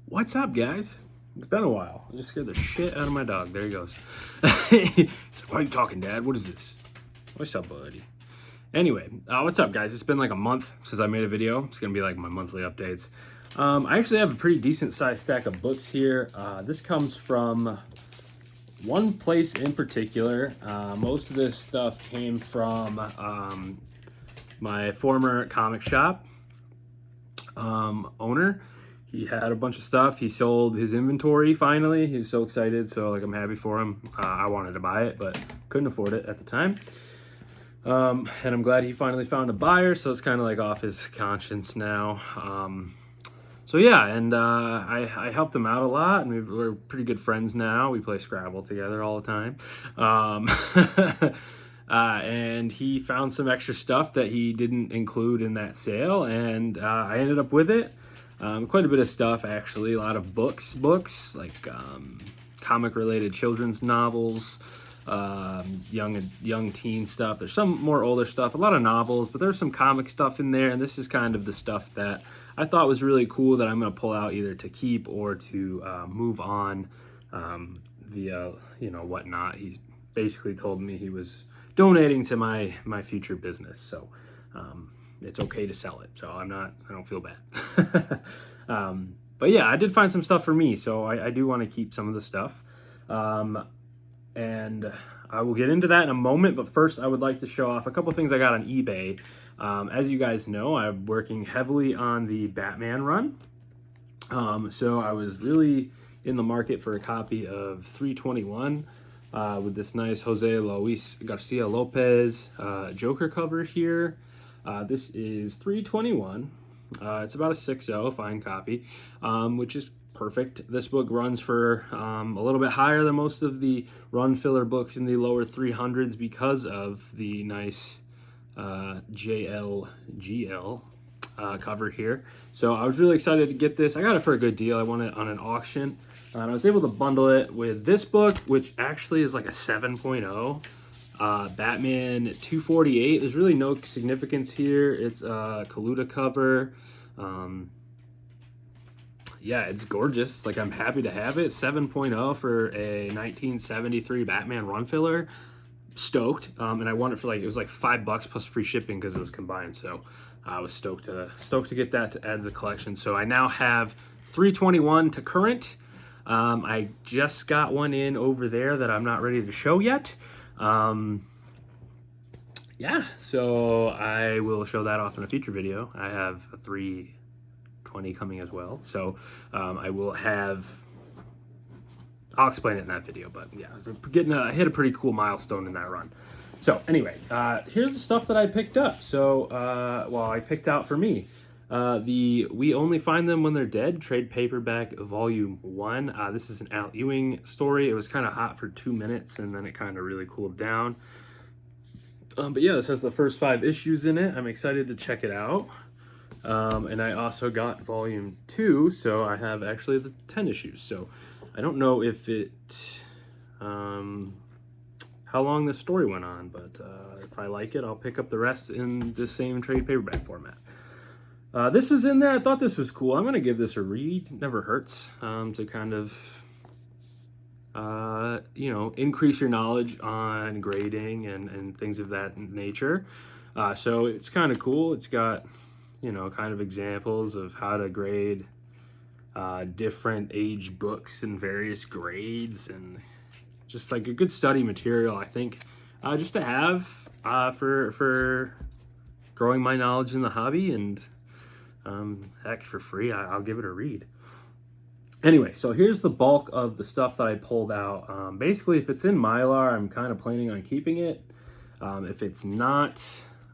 What's up, guys? It's been a while. I just scared the shit out of my dog. There he goes. He's like, why are you talking, Dad? What is this? What's up, buddy? Anyway, what's up, guys? It's been like a month since I made a video. It's gonna be like my monthly updates. I actually have a pretty decent sized stack of books here. This comes from one place in particular. Most of this stuff came from my former comic shop owner. He had a bunch of stuff. He sold his inventory finally. He was so excited. So like, I'm happy for him. I wanted to buy it, but couldn't afford it at the time. And I'm glad he finally found a buyer. So it's kind of like off his conscience now. So yeah, and I helped him out a lot, and we're pretty good friends now. We play Scrabble together all the time. And he found some extra stuff that he didn't include in that sale, and I ended up with it. Quite a bit of stuff, actually. A lot of books like comic-related children's novels, young teen stuff. There's some more older stuff, a lot of novels, but there's some comic stuff in there, and this is kind of the stuff that I thought was really cool that I'm going to pull out either to keep or to move on via, whatnot. He's basically told me he was donating to my future business, so it's okay to sell it, so I don't feel bad. But yeah, I did find some stuff for me, so I do want to keep some of the stuff. And I will get into that in a moment, but first I would like to show off a couple things I got on eBay. As you guys know, I'm working heavily on the Batman run. So I was really in the market for a copy of 321 with this nice Jose Luis Garcia Lopez Joker cover here. This is 321. It's about a 6.0, fine copy, which is perfect. This book runs for a little bit higher than most of the run filler books in the lower 300s because of the nice JLGL cover here. So I was really excited to get this. I got it for a good deal. I won it on an auction, and I was able to bundle it with this book, which actually is like a 7.0. Batman 248. There's really no significance here. It's a Kaluta cover. Yeah, it's gorgeous. Like, I'm happy to have it. 7.0 for a 1973 Batman run filler. Stoked. And I won it for it was like $5 plus free shipping because it was combined. So I was stoked to get that to add to the collection. So I now have 321 to current. I just got one in over there that I'm not ready to show yet. Yeah, so I will show that off in a future video. I have a 320 coming as well. So I'll explain it in that video, but yeah, hit a pretty cool milestone in that run. So anyway, here's the stuff that I picked up. So, I picked out for me. The We Only Find Them When They're Dead trade paperback volume 1. This is an Al Ewing story. It was kind of hot for 2 minutes, and then it kind of really cooled down. But yeah, this has the first 5 issues in it. I'm excited to check it out. And I also got volume 2, so I have actually the 10 issues. So I don't know if how long the story went on, but if I like it, I'll pick up the rest in the same trade paperback format. This was in there. I thought this was cool. I'm going to give this a read. Never hurts to kind of, increase your knowledge on grading and things of that nature. So it's kind of cool. It's got, kind of examples of how to grade different age books in various grades, and just like a good study material, I think, just to have for growing my knowledge in the hobby. And heck, for free, I'll give it a read. Anyway, so here's the bulk of the stuff that I pulled out. Basically, if it's in Mylar, I'm kind of planning on keeping it. If it's not,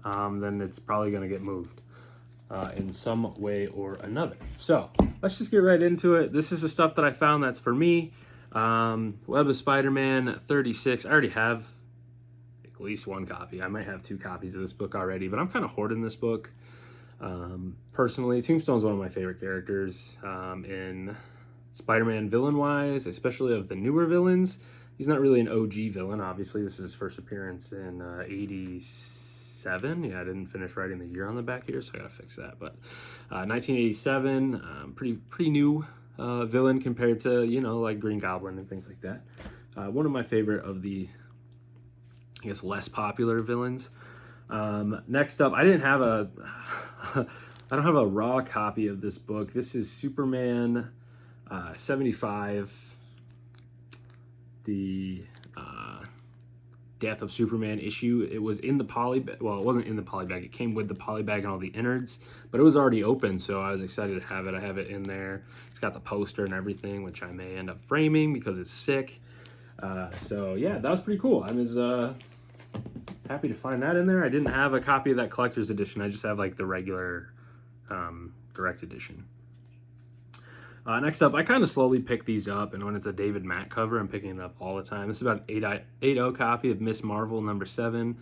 then it's probably going to get moved in some way or another. So let's just get right into it. This is the stuff that I found that's for me. Web of Spider-Man 36. I already have at least one copy. I might have 2 copies of this book already, but I'm kind of hoarding this book. Personally, Tombstone's one of my favorite characters in Spider-Man villain-wise, especially of the newer villains. He's not really an OG villain, obviously. This is his first appearance in 87. Yeah, I didn't finish writing the year on the back here, so I gotta fix that. But 1987, pretty new villain compared to, you know, like Green Goblin and things like that. One of my favorite of the, I guess, less popular villains. Next up, I didn't have a, I don't have a raw copy of this book. This is Superman 75, the Death of Superman issue. It was in the poly bag. Well, it wasn't in the poly bag. It came with the poly bag and all the innards, but it was already open, so I was excited to have it. I have it in there. It's got the poster and everything, which I may end up framing because it's sick. So yeah, that was pretty cool. I was happy to find that in there. I didn't have a copy of that collector's edition. I just have like the regular direct edition. Next up, I kind of slowly pick these up, and when it's a David Mack cover, I'm picking it up all the time. This is about an 8.0 copy of Miss Marvel #7.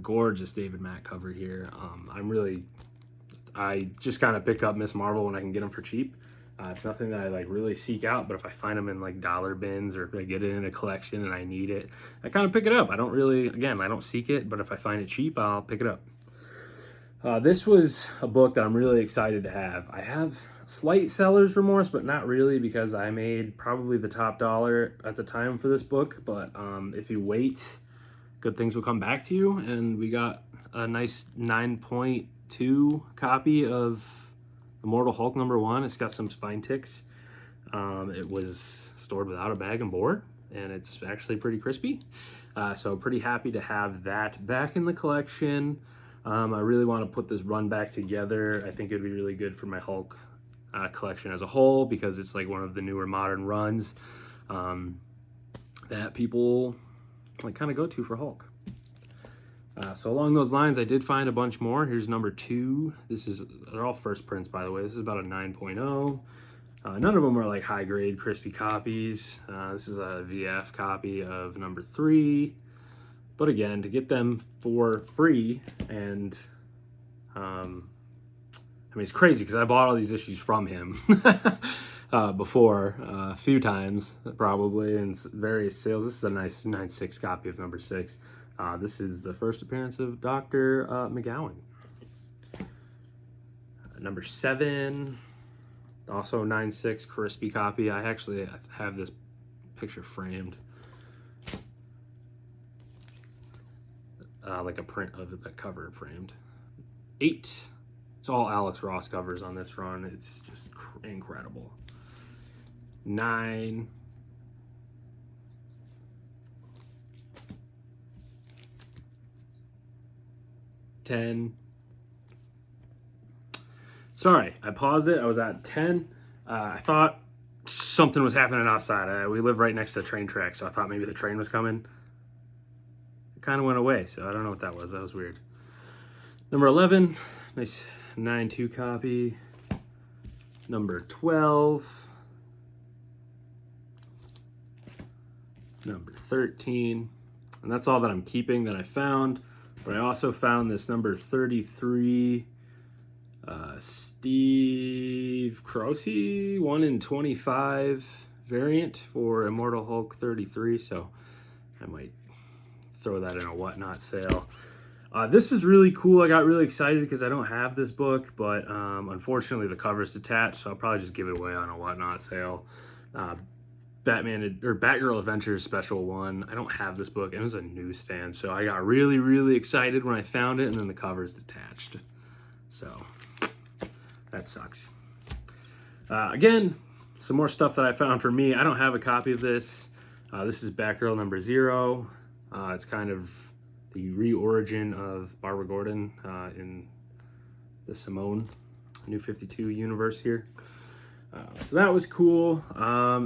Gorgeous David Mack cover here. I just kind of pick up Miss Marvel when I can get them for cheap. It's nothing that I like really seek out, but if I find them in like dollar bins or if I get it in a collection and I need it, I kind of pick it up. I don't really, again, I don't seek it, but if I find it cheap, I'll pick it up. This was a book that I'm really excited to have. I have slight seller's remorse, but not really, because I made probably the top dollar at the time for this book. But if you wait, good things will come back to you. And we got a nice 9.2 copy of Immortal Hulk #1. It's got some spine ticks. It was stored without a bag and board, and it's actually pretty crispy. So pretty happy to have that back in the collection. I really want to put this run back together. I think it'd be really good for my Hulk collection as a whole, because it's like one of the newer modern runs that people like kind of go to for Hulk. So along those lines, I did find a bunch more. Here's #2. They're all first prints, by the way. This is about a 9.0. None of them are like high grade crispy copies. This is a VF copy of #3. But again, to get them for free, and I mean, it's crazy because I bought all these issues from him before a few times, probably, in various sales. This is a nice 9.6 copy of #6. This is the first appearance of Dr. McGowan. #7, also 9.6 crispy copy. I have this picture framed. Like a print of the cover framed. 8. It's all Alex Ross covers on this run. It's just incredible. 9. 10. Sorry, I paused it. I was at 10. I thought something was happening outside. We live right next to the train track, so I thought maybe the train was coming. Kind of went away, so I don't know what that was. That was weird. #11, nice 9.2 copy. #12, #13, and that's all that I'm keeping that I found. But I also found this #33 Steve Croce 1 in 25 variant for Immortal Hulk 33, so I might throw that in a whatnot sale. This was really cool. I got really excited because I don't have this book, but unfortunately the cover's detached, so I'll probably just give it away on a whatnot sale. Batgirl Adventures Special 1. I don't have this book, and it was a newsstand, so I got really, really excited when I found it, and then the cover's detached. So that sucks. Again, some more stuff that I found for me. I don't have a copy of this. This is Batgirl #0. It's kind of the re-origin of Barbara Gordon in the Simone New 52 universe here. So that was cool.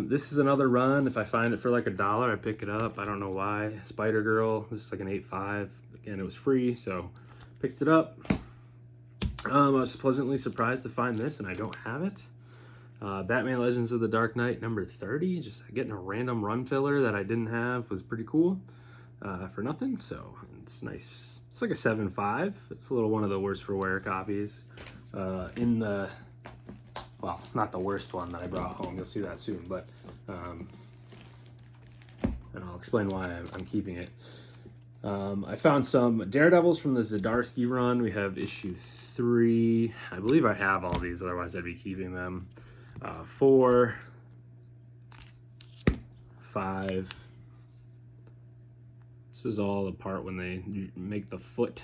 This is another run. If I find it for like $1, I pick it up. I don't know why. Spider-Girl. This is like an 8.5. Again, it was free, so picked it up. I was pleasantly surprised to find this, and I don't have it. Batman Legends of the Dark Knight #30. Just getting a random run filler that I didn't have was pretty cool. For nothing, so it's nice. It's like a 7.5. It's a little one of the worst for wear copies well, not the worst one that I brought home. You'll see that soon, but and I'll explain why I'm keeping it. I found some Daredevils from the Zdarsky run. We have issue 3. I believe I have all these, otherwise I'd be keeping them. 4, 5. This is all the part when they make the foot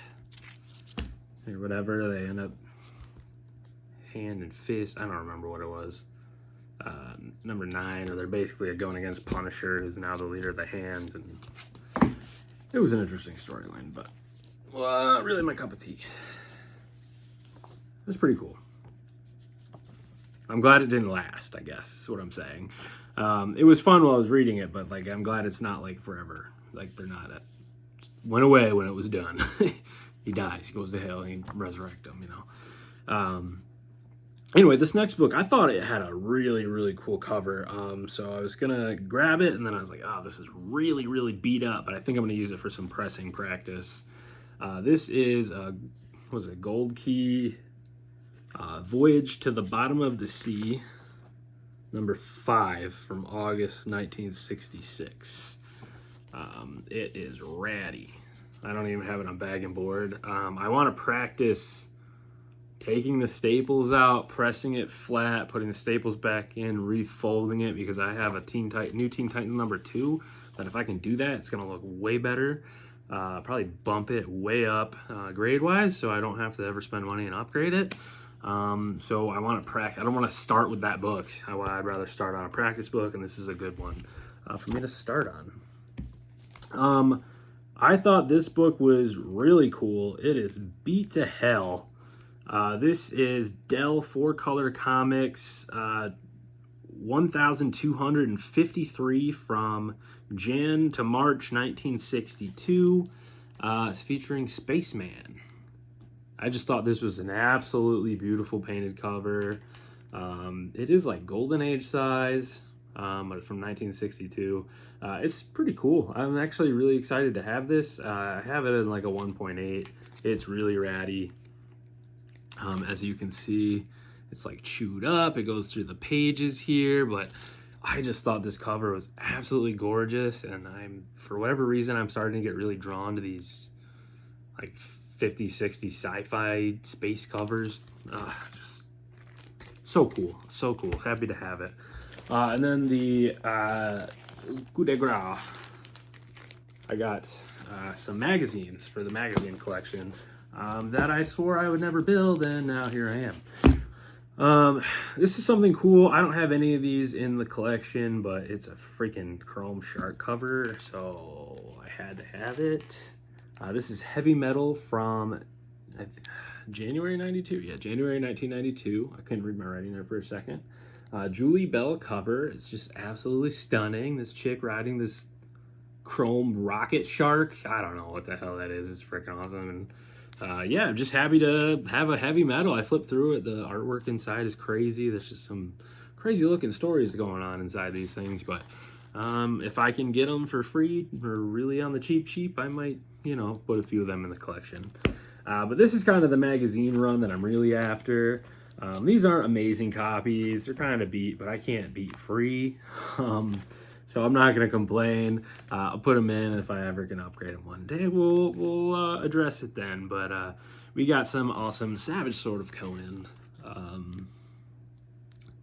or whatever. They end up hand and fist. I don't remember what it was. Number 9, or they're basically going against Punisher, who's now the leader of the Hand. And it was an interesting storyline, but not really my cup of tea. It was pretty cool. I'm glad it didn't last, I guess, is what I'm saying. It was fun while I was reading it, but like I'm glad it's not like forever. Like they're not went away when it was done. He dies, he goes to hell, and he resurrect him, you know. Anyway, this next book, I thought it had a really, really cool cover. So I was gonna grab it, and then I was like, oh, this is really, really beat up, but I think I'm gonna use it for some pressing practice. This is Gold Key Voyage to the Bottom of the Sea, number 5 from August 1966. It is ratty. I don't even have it on bag and board. I want to practice taking the staples out, pressing it flat, putting the staples back in, refolding it, because I have a new Teen Titan number 2 that if I can do that, it's going to look way better. Probably bump it way up grade-wise so I don't have to ever spend money and upgrade it. So I want to practice. I don't want to start with that book. I'd rather start on a practice book, and this is a good one for me to start on. I thought this book was really cool. It is beat to hell. This is Dell 4-Color Comics 1253 from Jan to March 1962. It's featuring Spaceman. I just thought this was an absolutely beautiful painted cover. It is like Golden Age size, but from 1962. It's pretty cool. I'm actually really excited to have this. I have it in like a 1.8. It's really ratty. As you can see, it's like chewed up. It goes through the pages here, but I just thought this cover was absolutely gorgeous, and for whatever reason, I'm starting to get really drawn to these like 50, 60 sci-fi space covers. Just so cool, so cool. Happy to have it. And then the coup de grace. I got some magazines for the magazine collection that I swore I would never build, and now here I am. This is something cool. I don't have any of these in the collection, but it's a freaking chrome shark cover, so I had to have it. This is Heavy Metal from January 92. Yeah, January 1992. I couldn't read my writing there for a second. Julie Bell cover. It's just absolutely stunning. This chick riding this chrome rocket shark. I don't know what the hell that is. It's freaking awesome. And yeah, I'm just happy to have a Heavy Metal. I flipped through it. The artwork inside is crazy. There's just some crazy looking stories going on inside these things. But if I can get them for free or really on the cheap, I might, put a few of them in the collection. But this is kind of the magazine run that I'm really after. These aren't amazing copies. They're kind of beat, but I can't beat free. So I'm not going to complain. I'll put them in, and if I ever can upgrade them one day, we'll address it then. But we got some awesome Savage Sword of Conan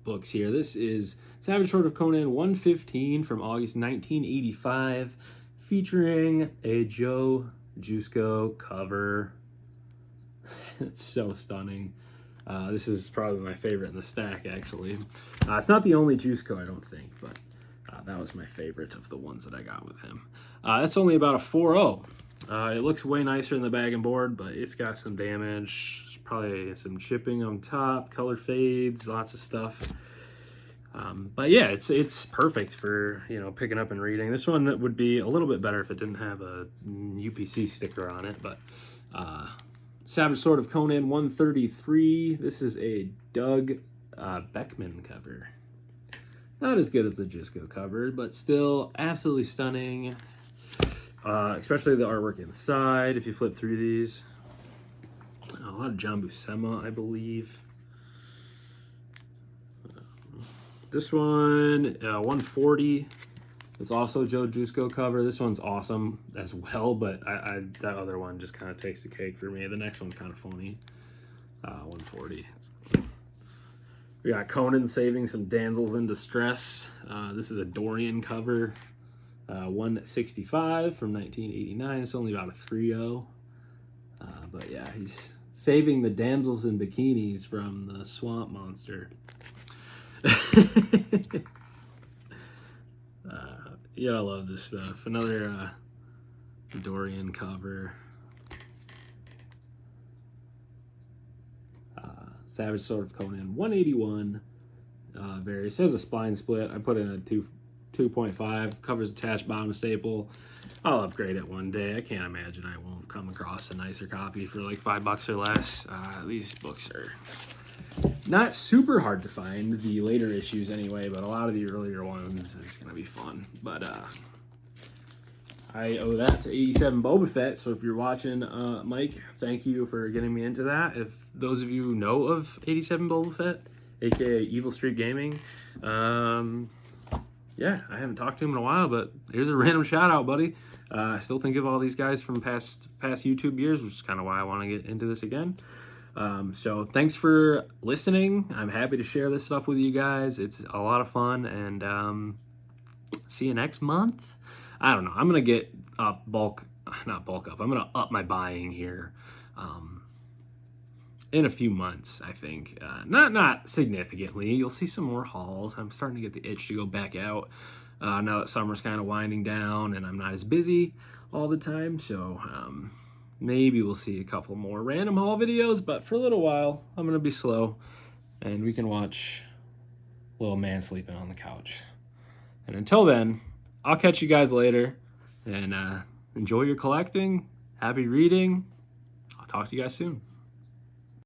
books here. This is Savage Sword of Conan 115 from August 1985, featuring a Joe Jusko cover. It's so stunning. This is probably my favorite in the stack, actually. It's not the only Jusko, I don't think, but that was my favorite of the ones that I got with him. That's only about a 4.0. It looks way nicer in the bag and board, but it's got some damage. There's probably some chipping on top, color fades, lots of stuff. But yeah, it's perfect for picking up and reading. This one would be a little bit better if it didn't have a UPC sticker on it, but Savage Sword of Conan 133. This is a Doug Beckman cover. Not as good as the Jusko cover, but still absolutely stunning. Especially the artwork inside, if you flip through these. A lot of John Buscema, I believe. This one, 140, is also Joe Jusko cover. This one's awesome as well, but that other one just kind of takes the cake for me. The next one's kind of phony. 140. We got Conan saving some damsels in distress. This is a Dorian cover, 165 from 1989. It's only about a 3.0. But yeah, he's saving the damsels in bikinis from the swamp monster. Yeah, I love this stuff. Another Dorian cover. Savage Sword of Conan, 181. Various. Has a spine split. I put in a 2.5. Covers attached, bottom staple. I'll upgrade it one day. I can't imagine I won't come across a nicer copy for like $5 or less. These books are not super hard to find, the later issues anyway, but a lot of the earlier ones is going to be fun. But I owe that to 87 Boba Fett, so if you're watching, Mike, thank you for getting me into that. If those of you know of 87 Boba Fett, aka Evil Street Gaming, yeah, I haven't talked to him in a while, but here's a random shout out, buddy. I still think of all these guys from past YouTube years, which is kind of why I want to get into this again. So thanks for listening. I'm happy to share this stuff with you guys. It's a lot of fun, and see you next month. I don't know. I'm going to get not bulk up. I'm going to up my buying here in a few months, I think. Not significantly. You'll see some more hauls. I'm starting to get the itch to go back out now that summer's kind of winding down and I'm not as busy all the time. So maybe we'll see a couple more random haul videos, but for a little while, I'm going to be slow and we can watch little man sleeping on the couch. And until then, I'll catch you guys later, and enjoy your collecting. Happy reading. I'll talk to you guys soon.